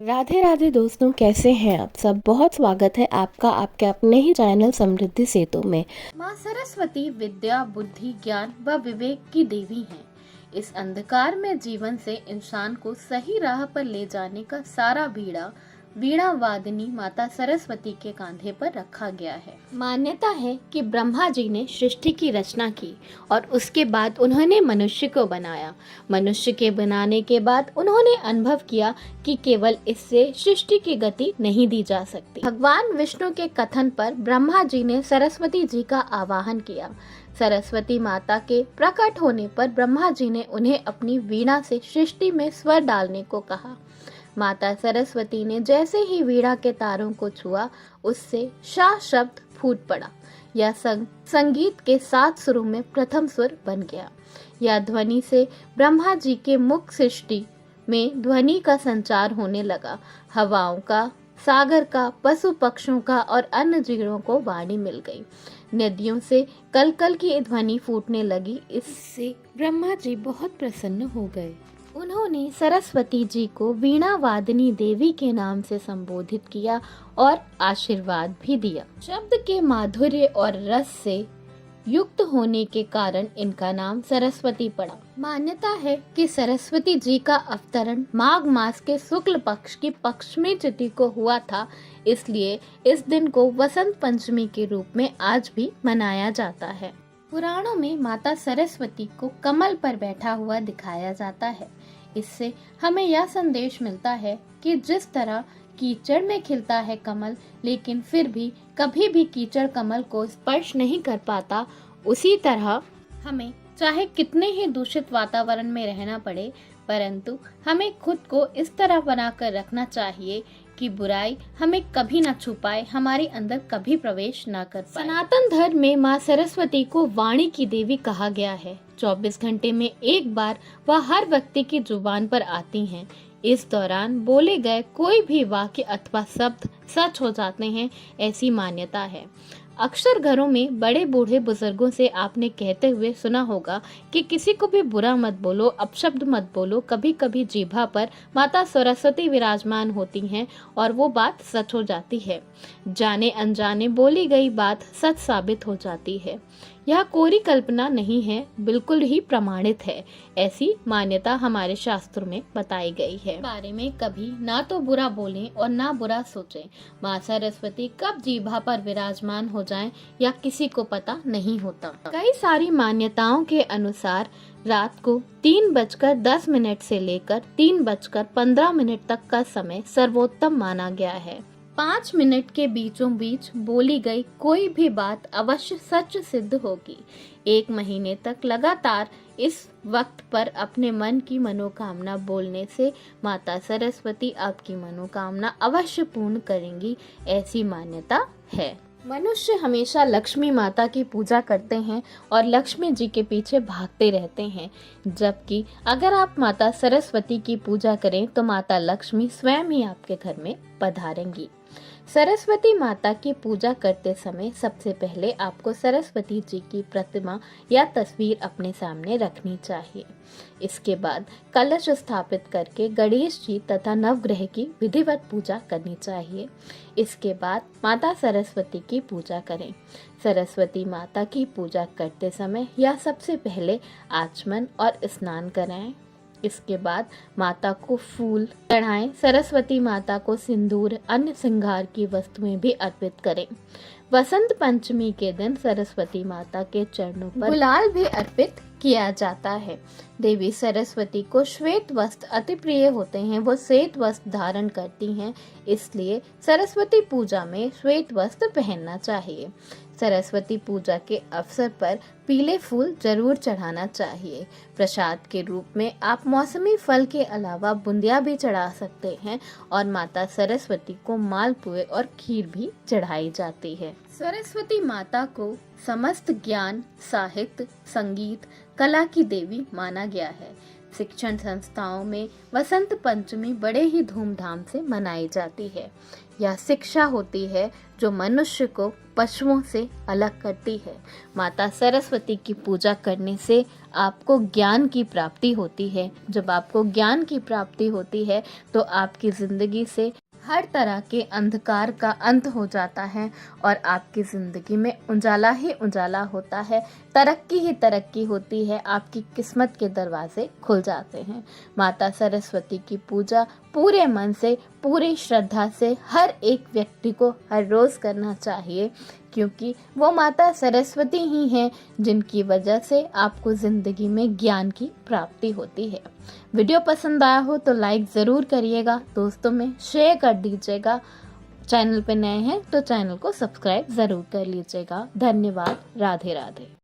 राधे राधे दोस्तों, कैसे हैं आप सब। बहुत स्वागत है आपका आपके अपने ही चैनल समृद्धि सेतु में। माँ सरस्वती विद्या, बुद्धि, ज्ञान व विवेक की देवी हैं। इस अंधकार में जीवन से इंसान को सही राह पर ले जाने का सारा बीड़ा वीणा वादिनी माता सरस्वती के कांधे पर रखा गया है। मान्यता है कि ब्रह्मा जी ने सृष्टि की रचना की और उसके बाद उन्होंने मनुष्य को बनाया। मनुष्य के बनाने के बाद उन्होंने अनुभव किया कि केवल इससे सृष्टि की गति नहीं दी जा सकती। भगवान विष्णु के कथन पर ब्रह्मा जी ने सरस्वती जी का आवाहन किया। सरस्वती माता के प्रकट होने पर ब्रह्मा जी ने उन्हें अपनी वीणा से सृष्टि में स्वर डालने को कहा। माता सरस्वती ने जैसे ही वीणा के तारों को छुआ, उससे शाह शब्द फूट पड़ा। यह संगीत के 7 सुरों में प्रथम सुर बन गया। यह ध्वनि से ब्रह्मा जी के मुख सृष्टि में ध्वनि का संचार होने लगा। हवाओं का, सागर का, पशु पक्षियों का और अन्य जीवों को वाणी मिल गई। नदियों से कलकल की ध्वनि फूटने लगी। इससे ब्रह्मा जी बहुत प्रसन्न हो गए। उन्होंने सरस्वती जी को वीणा वादिनी देवी के नाम से संबोधित किया और आशीर्वाद भी दिया। शब्द के माधुर्य और रस से युक्त होने के कारण इनका नाम सरस्वती पड़ा। मान्यता है कि सरस्वती जी का अवतरण माघ मास के शुक्ल पक्ष की पश्चिमी तिथि को हुआ था, इसलिए इस दिन को वसंत पंचमी के रूप में आज भी मनाया जाता है। पुराणों में माता सरस्वती को कमल पर बैठा हुआ दिखाया जाता है। इससे हमें यह संदेश मिलता है कि जिस तरह कीचड़ में खिलता है कमल, लेकिन फिर भी कभी भी कीचड़ कमल को स्पर्श नहीं कर पाता, उसी तरह हमें चाहे कितने ही दूषित वातावरण में रहना पड़े, परंतु हमें खुद को इस तरह बनाकर रखना चाहिए कि बुराई हमें कभी न छू पाए, हमारे अंदर कभी प्रवेश न कर पाए। सनातन धर्म में माँ सरस्वती को वाणी की देवी कहा गया है। 24 घंटे में एक बार वह हर व्यक्ति की जुबान पर आती हैं। इस दौरान बोले गए कोई भी वाक्य अथवा शब्द सच हो जाते हैं, ऐसी मान्यता है। अक्सर घरों में बड़े बूढ़े बुजुर्गों से आपने कहते हुए सुना होगा कि किसी को भी बुरा मत बोलो, अपशब्द मत बोलो। कभी कभी जीभा पर माता सरस्वती विराजमान होती हैं और वो बात सच हो जाती है। जाने अनजाने बोली गई बात सच साबित हो जाती है। यह कोरी कल्पना नहीं है, बिल्कुल ही प्रमाणित है। ऐसी मान्यता हमारे शास्त्रों में बताई गई है। बारे में कभी ना तो बुरा बोलें और ना बुरा सोचें। माँ सरस्वती कब जीभा पर विराजमान हो जाएं, या किसी को पता नहीं होता। कई सारी मान्यताओं के अनुसार रात को 3:10 से लेकर 3:15 तक का समय सर्वोत्तम माना गया है। 5 मिनट के बीचों बीच बोली गई कोई भी बात अवश्य सच सिद्ध होगी। 1 महीने तक लगातार इस वक्त पर अपने मन की मनोकामना बोलने से माता सरस्वती आपकी मनोकामना अवश्य पूर्ण करेंगी, ऐसी मान्यता है। मनुष्य हमेशा लक्ष्मी माता की पूजा करते हैं और लक्ष्मी जी के पीछे भागते रहते हैं, जबकि अगर आप माता सरस्वती की पूजा करें तो माता लक्ष्मी स्वयं ही आपके घर में पधारेंगी। सरस्वती माता की पूजा करते समय सबसे पहले आपको सरस्वती जी की प्रतिमा या तस्वीर अपने सामने रखनी चाहिए। इसके बाद कलश स्थापित करके गणेश जी तथा नवग्रह की विधिवत पूजा करनी चाहिए। इसके बाद माता सरस्वती की पूजा करें। सरस्वती माता की पूजा करते समय या सबसे पहले आचमन और स्नान कराएं। इसके बाद माता को फूल चढ़ाएं। सरस्वती माता को सिंदूर, अन्य श्रृंगार की वस्तुएं भी अर्पित करें। वसंत पंचमी के दिन सरस्वती माता के चरणों पर गुलाल भी अर्पित किया जाता है। देवी सरस्वती को श्वेत वस्त्र अति प्रिय होते हैं। वो श्वेत वस्त्र धारण करती हैं, इसलिए सरस्वती पूजा में श्वेत वस्त्र पहनना चाहिए। सरस्वती पूजा के अवसर पर पीले फूल जरूर चढ़ाना चाहिए। प्रसाद के रूप में आप मौसमी फल के अलावा बुंदिया भी चढ़ा सकते हैं और माता सरस्वती को मालपुए और खीर भी चढ़ाई जाती है। सरस्वती माता को समस्त ज्ञान, साहित्य, संगीत, कला की देवी माना गया है। शिक्षण संस्थाओं में वसंत पंचमी बड़े ही धूमधाम से मनाई जाती है। यह शिक्षा होती है जो मनुष्य को पशुओं से अलग करती है। माता सरस्वती की पूजा करने से आपको ज्ञान की प्राप्ति होती है। जब आपको ज्ञान की प्राप्ति होती है तो आपकी जिंदगी से हर तरह के अंधकार का अंत हो जाता है और आपकी ज़िंदगी में उजाला ही उजाला होता है, तरक्की ही तरक्की होती है, आपकी किस्मत के दरवाजे खुल जाते हैं। माता सरस्वती की पूजा पूरे मन से, पूरी श्रद्धा से हर एक व्यक्ति को हर रोज़ करना चाहिए, क्योंकि वो माता सरस्वती ही हैं जिनकी वजह से आपको ज़िंदगी में ज्ञान की प्राप्ति होती है। वीडियो पसंद आया हो तो लाइक ज़रूर करिएगा, दोस्तों में शेयर कर दीजिएगा। चैनल पे नए हैं तो चैनल को सब्सक्राइब ज़रूर कर लीजिएगा। धन्यवाद। राधे राधे।